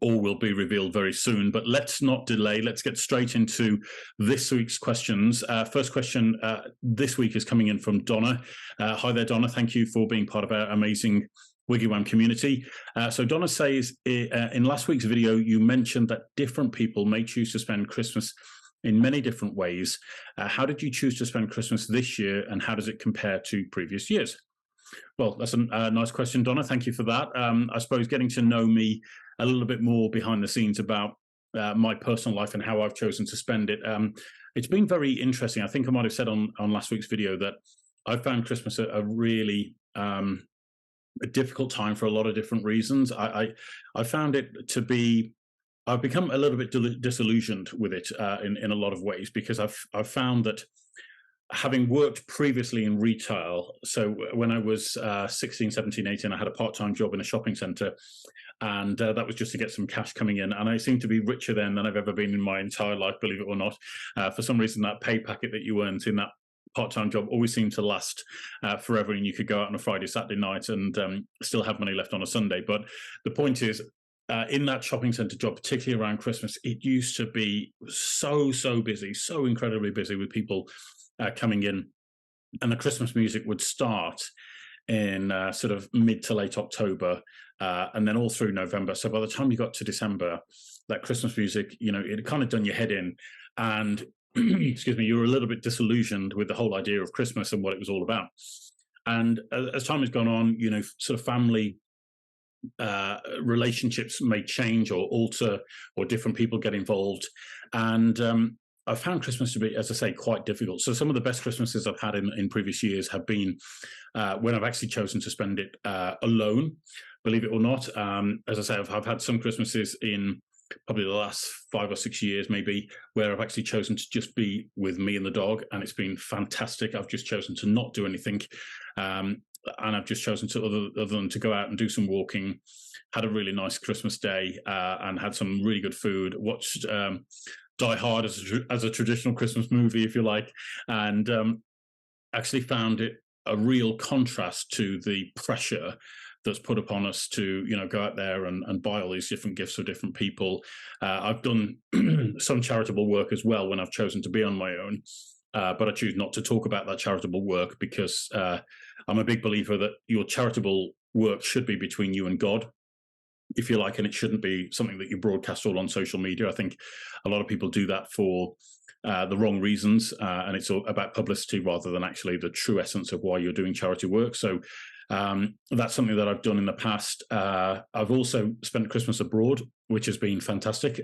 all will be revealed very soon. But let's not delay. Let's get straight into this week's questions. First question this week is coming in from Donna. Hi there, Donna. Thank you for being part of our amazing WiggyWam community. So Donna says, in last week's video, you mentioned that different people may choose to spend Christmas in many different ways. How did you choose to spend Christmas this year, and how does it compare to previous years? Well, that's a nice question, Donna. Thank you for that. I suppose getting to know me a little bit more behind the scenes about my personal life and how I've chosen to spend it. It's been very interesting. I think I might have said on last week's video that I found Christmas a really a difficult time for a lot of different reasons. I found it to be, I've become a little bit disillusioned with it in a lot of ways, because I've found that having worked previously in retail, so when I was 16, 17, 18, I had a part-time job in a shopping centre, and that was just to get some cash coming in. And I seemed to be richer then than I've ever been in my entire life, believe it or not. For some reason, that pay packet that you earned in that part-time job always seemed to last forever, and you could go out on a Friday, Saturday night and still have money left on a Sunday. But the point is, in that shopping centre job, particularly around Christmas, it used to be so busy, so incredibly busy with people coming in, and the Christmas music would start in sort of mid to late October, and then all through November. So by the time you got to December, that Christmas music, you know, it had kind of done your head in, and excuse me, you were a little bit disillusioned with the whole idea of Christmas and what it was all about. And as time has gone on, you know, sort of family relationships may change or alter, or different people get involved, and I found Christmas to be, as I say, quite difficult. So some of the best Christmases I've had in previous years have been when I've actually chosen to spend it alone, believe it or not. As I say, I've had some Christmases in probably the last 5 or 6 years, maybe, where I've actually chosen to just be with me and the dog, and it's been fantastic. I've just chosen to not do anything, and I've just chosen to, other than to go out and do some walking, had a really nice Christmas day, and had some really good food, watched Die Hard as a traditional Christmas movie, if you like, and actually found it a real contrast to the pressure that's put upon us to, you know, go out there and buy all these different gifts for different people. I've done some charitable work as well when I've chosen to be on my own, but I choose not to talk about that charitable work, because I'm a big believer that your charitable work should be between you and God, if you like, and it shouldn't be something that you broadcast all on social media. I think a lot of people do that for the wrong reasons, and it's all about publicity rather than actually the true essence of why you're doing charity work. So that's something that I've done in the past. I've also spent Christmas abroad, which has been fantastic,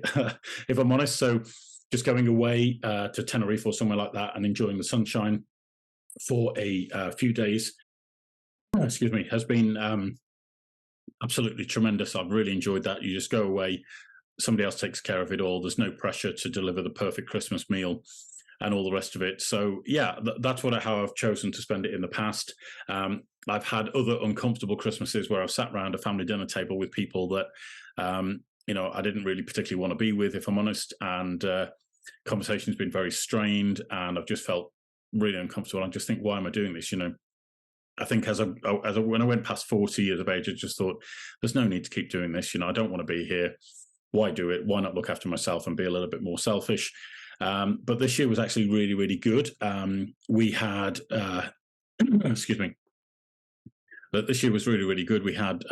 if I'm honest. So just going away to Tenerife or somewhere like that and enjoying the sunshine for a few days, excuse me, has been absolutely tremendous. I've really enjoyed that. You just go away, somebody else takes care of it all. There's no pressure to deliver the perfect Christmas meal and all the rest of it. So yeah, that's how I've chosen to spend it in the past. I've had other uncomfortable Christmases where I've sat around a family dinner table with people that you know, I didn't really particularly want to be with, if I'm honest, and conversation's been very strained, and I've just felt really uncomfortable. I just think, why am I doing this? You know, I think when I went past 40 years of age, I just thought, there's no need to keep doing this. You know, I don't want to be here. Why do it? Why not look after myself and be a little bit more selfish? But this year was actually really good. We had, excuse me, but this year was really good. We had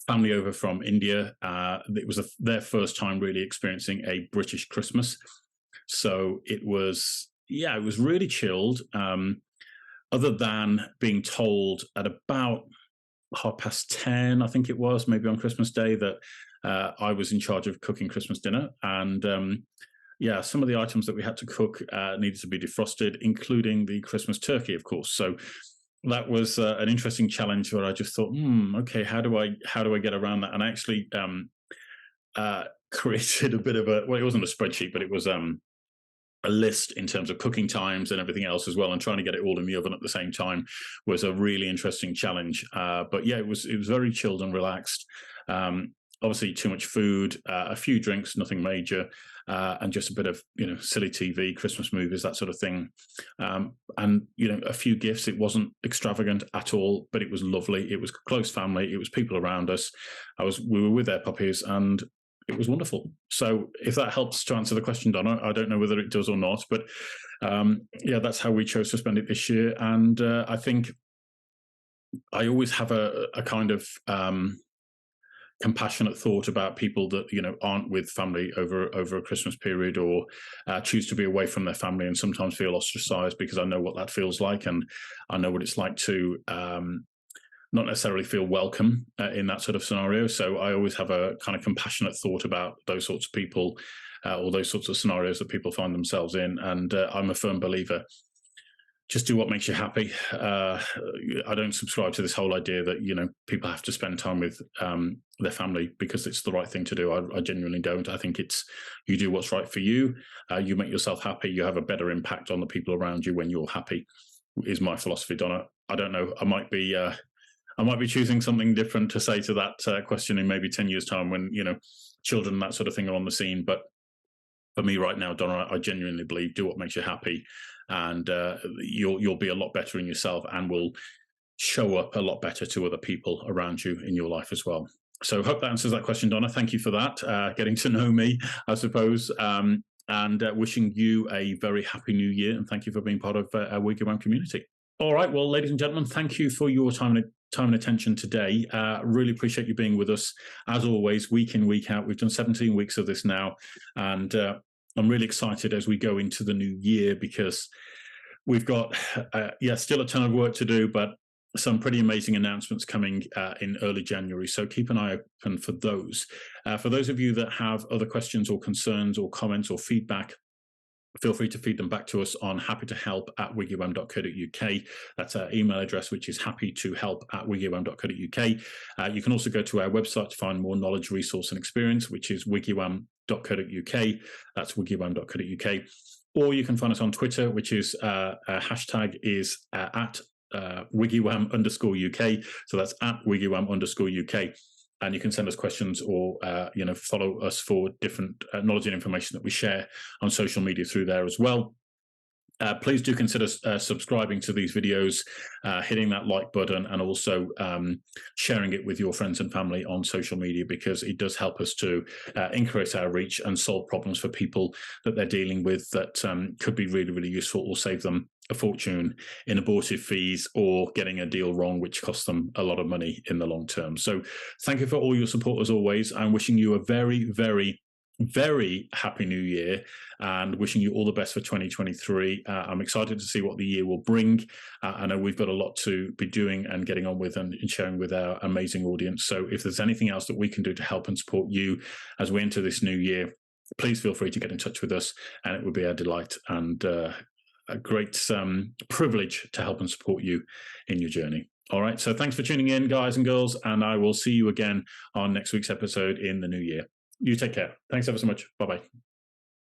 family over from India. It was their first time really experiencing a British Christmas. So it was, yeah, it was really chilled. Other than being told at about 10:30, I think it was, maybe on Christmas Day, that I was in charge of cooking Christmas dinner. And yeah, some of the items that we had to cook needed to be defrosted, including the Christmas turkey, of course. So that was an interesting challenge where I just thought, okay, how do I get around that? And I actually created a bit of a, well, it wasn't a spreadsheet, but it was a list in terms of cooking times and everything else as well, and trying to get it all in the oven at the same time was a really interesting challenge. But yeah, it was very chilled and relaxed. Obviously too much food, a few drinks, nothing major, and just a bit of, you know, silly TV, Christmas movies, that sort of thing. And, you know, a few gifts. It wasn't extravagant at all, but it was lovely. It was close family. It was people around us. We were with their puppies, and it was wonderful. So if that helps to answer the question, Donna, I don't know whether it does or not, but yeah, that's how we chose to spend it this year. And I think I always have a kind of compassionate thought about people that aren't with family over a Christmas period, or choose to be away from their family and sometimes feel ostracized, because I know what that feels like, and I know what it's like to not necessarily feel welcome in that sort of scenario. So I always have a kind of compassionate thought about those sorts of people, or those sorts of scenarios that people find themselves in. And I'm a firm believer, just do what makes you happy. I don't subscribe to this whole idea that people have to spend time with their family because it's the right thing to do. I genuinely don't. I think it's, you do what's right for you. You make yourself happy. You have a better impact on the people around you when you're happy. Is my philosophy, Donna. I don't know. I might be choosing something different to say to that question in maybe 10 years' time, when children and that sort of thing are on the scene. But for me right now, Donna, I genuinely believe, do what makes you happy, and you'll be a lot better in yourself, and will show up a lot better to other people around you in your life as well. So hope that answers that question, Donna. Thank you for that. Getting to know me, I suppose, and wishing you a very happy new year. And thank you for being part of our WiggyWam community. All right. Well, ladies and gentlemen, thank you for your time and attention today. Really appreciate you being with us, as always, week in, week out. We've done 17 weeks of this now, and I'm really excited as we go into the new year, because we've got, still a ton of work to do, but some pretty amazing announcements coming in early January. So keep an eye open for those. For those of you that have other questions or concerns or comments or feedback, feel free to feed them back to us on happytohelp@wiggywam.co.uk. That's our email address, which is happytohelp@wiggywam.co.uk. You can also go to our website to find more knowledge, resource, and experience, which is wiggywam.co.uk. That's wiggywam.co.uk. Or you can find us on Twitter, which is hashtag is at WiggyWam_UK. So that's at WiggyWam_UK. And you can send us questions, or follow us for different knowledge and information that we share on social media through there as well. Please do consider subscribing to these videos, hitting that like button, and also sharing it with your friends and family on social media, because it does help us to increase our reach and solve problems for people that they're dealing with that could be really, really useful, or save them a fortune in abortive fees, or getting a deal wrong, which costs them a lot of money in the long term. So thank you for all your support as always. I'm wishing you a very, very, very happy new year, and wishing you all the best for 2023. I'm excited to see what the year will bring. I know we've got a lot to be doing and getting on with, and sharing with our amazing audience. So if there's anything else that we can do to help and support you as we enter this new year, please feel free to get in touch with us, and it would be our delight and a great privilege to help and support you in your journey. All right. So thanks for tuning in, guys and girls, and I will see you again on next week's episode in the new year. You take care. Thanks ever so much. Bye-bye.